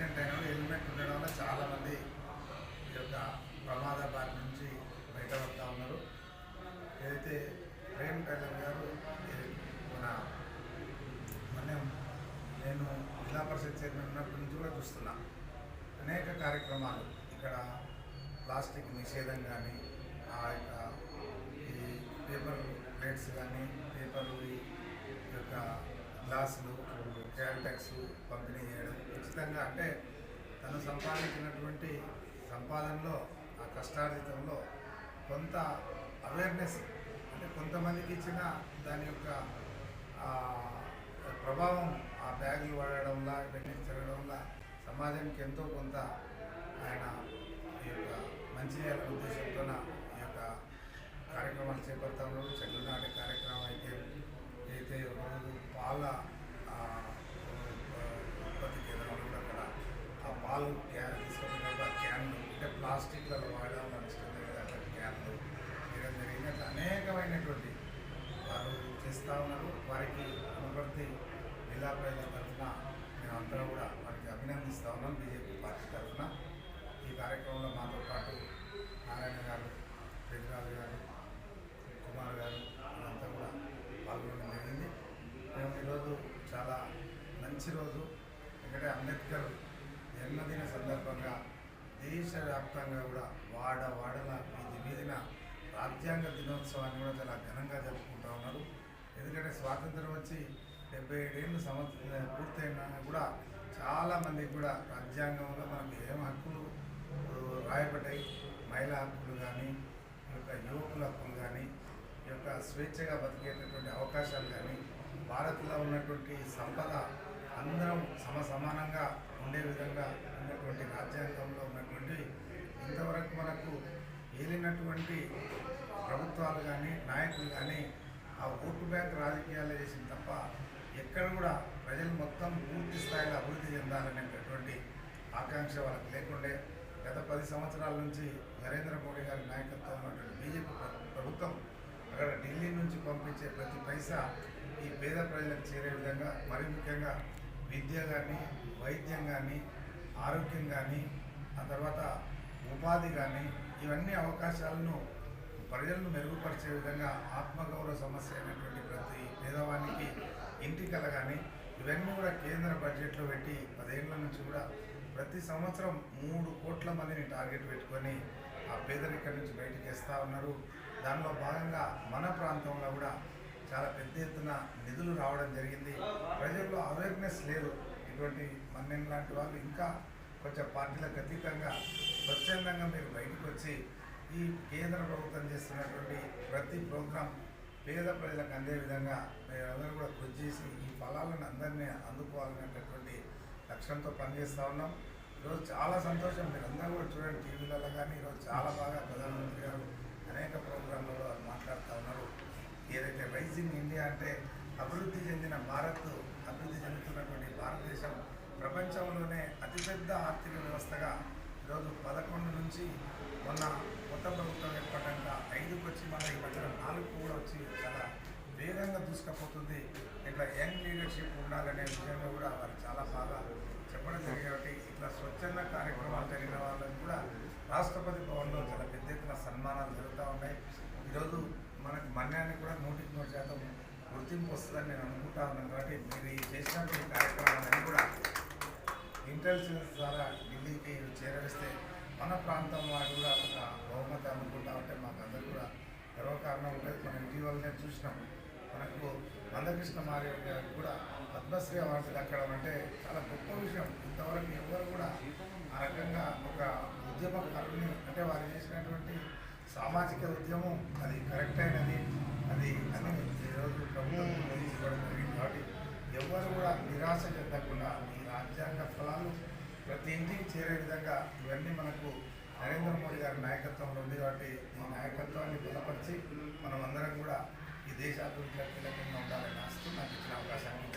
Accident అయినప్పుడు helmet ఉండడం వల్ల చాలామంది ఈ యొక్క ప్రమాద బారి నుంచి బయటపడతా ఉన్నారు. ఏదైతే ప్రేమ్ టైలర్ గారు మన నేను జిల్లా పరిషత్ చైర్మన్ ఉన్నప్పటి నుంచి కూడా చూస్తున్నా అనేక కార్యక్రమాలు ఇక్కడ ప్లాస్టిక్ నిషేధం కానీ ఆ యొక్క ఈ పేపర్ ప్లేట్స్ కానీ పేపర్ యొక్క గ్లాసులు క్యారిటాక్స్ పంపిణీ చేయడం ఉచితంగా, అంటే తను సంపాదించినటువంటి సంపాదనలో ఆ కష్టార్జితంలో కొంత అవేర్నెస్, అంటే కొంతమందికి ఇచ్చిన దాని యొక్క ప్రభావం ఆ బ్యాగులు వాడడంలా ఇవన్నీ జరగడంలా సమాజానికి ఎంతో కొంత ఆయన ఈ యొక్క మంచి చేయాలనే ఉద్దేశంతో ఈ యొక్క కార్యక్రమాలు చేపడతా ఉన్నారు. చెట్లు నాటే కార్యక్రమం అయితే రోజు పాల ఉత్పత్తి కేంద్రంలో కూడా అక్కడ ఆ పాలు తీసుకున్న క్యాన్లు, అంటే ప్లాస్టిక్లలో వాడడం ఇష్టం అట్లా క్యాన్లు చేయడం జరిగింది. అట్లా అనేకమైనటువంటి వారు చేస్తూ ఉన్నారు. వారికి అనుభూతి జిల్లా ప్రజల తరఫున మేమందరం కూడా వారికి అభినందిస్తూ ఉన్నాం. బీజేపీ పార్టీ తరఫున ఈ కార్యక్రమంలో మాతో పాటు నారాయణ గారు, పెద్దరాజు గారు, కుమార్ గారు వీళ్ళంతా కూడా పాల్గొనడం జరిగింది. మేము ఈరోజు చాలా మంచి రోజు, ఎందుకంటే అంబేద్కర్ జన్మదిన సందర్భంగా దేశవ్యాప్తంగా కూడా వాడల వీధిన రాజ్యాంగ దినోత్సవాన్ని కూడా చాలా ఘనంగా జరుపుకుంటూ ఉన్నారు. ఎందుకంటే స్వాతంత్రం వచ్చి 77 ఏళ్ళు పూర్తయినా కూడా చాలామందికి కూడా రాజ్యాంగంలో మనకు ఏం హక్కులు రాయబడ్డాయి, మహిళా హక్కులు కానీ, ఈ యొక్క యువకుల హక్కులు కానీ, ఈ యొక్క స్వేచ్ఛగా బతికేటటువంటి అవకాశాలు కానీ, భారత్లో ఉన్నటువంటి సంపద అందరం సమానంగా ఉండే విధంగా ఉన్నటువంటి రాజ్యాంగంలో ఉన్నటువంటి ఇంతవరకు మనకు ఏలినటువంటి ప్రభుత్వాలు కానీ నాయకులు కానీ ఆ ఓటు బ్యాంక్ రాజకీయాలు చేసిన తప్ప ఎక్కడ కూడా ప్రజలు మొత్తం పూర్తి స్థాయిలో అభివృద్ధి చెందాలనేటటువంటి ఆకాంక్ష వాళ్ళకి లేకుండే గత 10 సంవత్సరాల నుంచి నరేంద్ర మోడీ గారి నాయకత్వంలో ఉన్నటువంటి బీజేపీ ప్రభుత్వం అక్కడ ఢిల్లీ నుంచి పంపించే ప్రతి పైసా ఈ పేద ప్రజలకు చేరే విధంగా, మరి ముఖ్యంగా విద్య కానీ, వైద్యం కానీ, ఆరోగ్యం కానీ, ఆ తర్వాత ఉపాధి కానీ, ఇవన్నీ అవకాశాలను ప్రజలను మెరుగుపరిచే విధంగా ఆత్మగౌరవ సమస్య అయినటువంటి ప్రతి పేదవానికి ఇంటి కల కానీ ఇవన్నీ కూడా కేంద్ర బడ్జెట్లో పెట్టి 10 ఏళ్ల నుంచి కూడా ప్రతి సంవత్సరం 3 కోట్ల మందిని టార్గెట్ పెట్టుకొని ఆ పేదరికం నుంచి బయటకు వేస్తూ ఉన్నారు. దానిలో భాగంగా మన ప్రాంతంలో కూడా చాలా పెద్ద ఎత్తున నిధులు రావడం జరిగింది. ప్రజల్లో అవేర్నెస్ లేదు. ఇటువంటి మన్నెన్ లాంటి వాళ్ళు ఇంకా కొంచెం పార్టీలకు అతీతంగా స్వచ్ఛందంగా మీరు బయటకు వచ్చి ఈ కేంద్ర ప్రభుత్వం చేస్తున్నటువంటి ప్రతి ప్రోగ్రాం పేద ప్రజలకు అందే విధంగా మేమందరూ కూడా కృషి చేసి ఈ ఫలాలను అందరినీ అందుకోవాలనేటటువంటి లక్ష్యంతో పనిచేస్తూ ఉన్నాం. ఈరోజు చాలా సంతోషం, మీరందరూ కూడా చూడండి టీవీలలో కానీ ఈరోజు చాలా బాగా ప్రధానమంత్రి గారు అనేక ప్రోగ్రాంలలో మాట్లాడుతూ ఉన్నారు. ఏదైతే రైజింగ్ ఇండియా అంటే అభివృద్ధి చెందిన భారత్, అభివృద్ధి చెందుతున్నటువంటి భారతదేశం ప్రపంచంలోనే అతిపెద్ద ఆర్థిక వ్యవస్థగా ఈరోజు 11 నుంచి మొన్న కొత్త ప్రభుత్వం ఏర్పడ్డాక 5కు వచ్చి మన ఈ మధ్యన 4కు కూడా వచ్చి చాలా వేగంగా దూసుకుపోతుంది. ఇట్లా యంగ్ లీడర్షిప్ ఉండాలనే విషయంలో కూడా వారు చాలా బాగా చెప్పడం జరిగింది. కాబట్టి ఇట్లా స్వచ్ఛంద కార్యక్రమాలు జరిగిన వాళ్ళని కూడా రాష్ట్రపతి భవన్లో చాలా పెద్ద ఎత్తున సన్మానాలు జరుగుతూ ఉన్నాయి. ఈరోజు మనకు మన్యానికి కూడా 100% గుర్తింపు వస్తుందని నేను అనుకుంటా ఉన్నాను. కాబట్టి మీరు చేసినటువంటి కార్యక్రమాలన్నీ కూడా ఇంటెలిజెన్స్ ద్వారా ఢిల్లీకి చేరవేస్తే మన ప్రాంతం వారు కూడా ఒక బహుమతి అనుకుంటా ఉంటే మాకు అందరూ కూడా గర్వకారణం ఉంటుంది. మనం ఇటీవలనే చూసినాం, మనకు మందకృష్ణ మారేవ్ గారికి కూడా పద్మశ్రీ అవార్డు దక్కడం అంటే చాలా గొప్ప విషయం. ఇంతవరకు ఎవరు కూడా ఆ రకంగా ఒక ఉద్యమకారుని, అంటే వారు చేసినటువంటి సామాజిక ఉద్యమం అది కరెక్ట్ అయినది, అది అని ఈరోజు ప్రభుత్వం తీసుకోవడం జరిగింది. కాబట్టి ఎవరు కూడా నిరాశ చెందకుండా ఈ రాజ్యాంగ ఫలాలు ప్రతి ఇంటికి చేరే విధంగా ఇవన్నీ మనకు నరేంద్ర మోడీ గారి నాయకత్వంలో ఉంది. కాబట్టి ఈ నాయకత్వాన్ని బలపరిచి మనం అందరం కూడా ఈ దేశ అభివృద్ధిలో కీలకంగా ఉండాలని ఆశిస్తూ నాకు ఇచ్చిన అవకాశాన్ని